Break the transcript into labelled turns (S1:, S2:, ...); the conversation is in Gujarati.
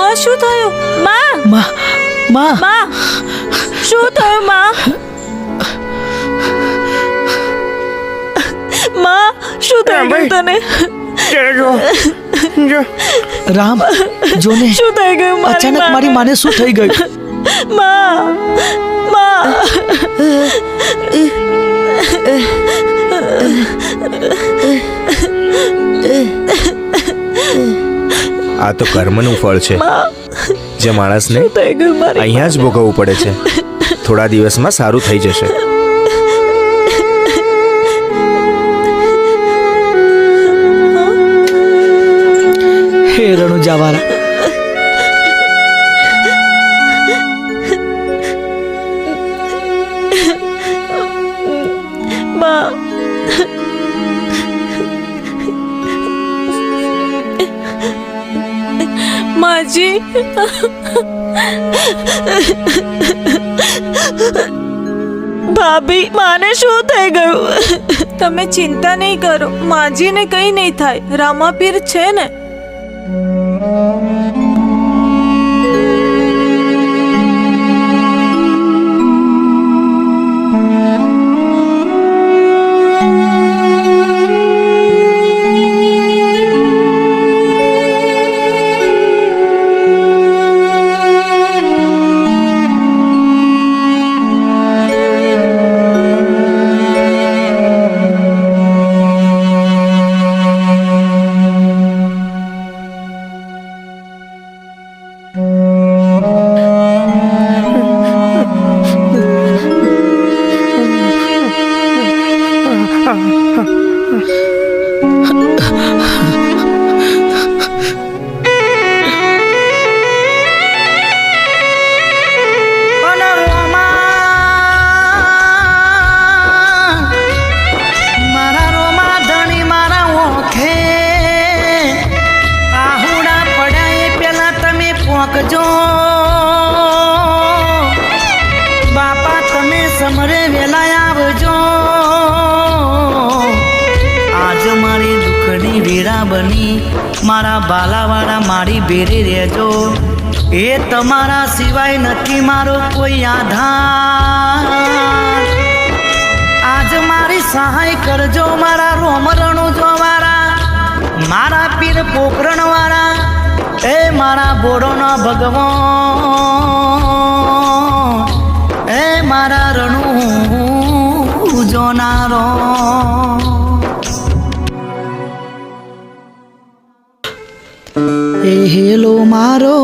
S1: માં શું થયું? માં
S2: માં માં
S1: માં શું થયું? માં માં શું થઈ ગયું તને?
S2: રામ જોને
S1: શું થઈ ગયું?
S2: અચાનક મારી માને શું થઈ ગયું?
S1: માં માં
S3: આ તો કર્મનું ફળ છે જે માણસને
S1: થઈ ગયું મારી
S3: અહીંયા જ ભોગવવું પડે છે. થોડા દિવસમાં સારું થઈ જશે.
S2: હે રણુજાવાળા,
S1: માં માજી ભાભી માને શું થઈ ગયું? તમે ચિંતા નહીં કરો, માજીને કઈ નહીં થાય. રામાપીર છે ને?
S4: બાપા તમે સમરે વેલા આવજો. આજ મારી દુખની વેળા બની, મારા બાલાવાળા મારી બેરે રહેજો. એ તમારા સિવાય નથી મારો કોઈ આધાર. આજ મારી સહાય કરજો મારા રોમરણો જોવાળા, મારા પીર પોકરણ વાળા, એ મારા બોડોનો ભગવાન, એ મારા રણુ જોનારો. એ હેલો મારો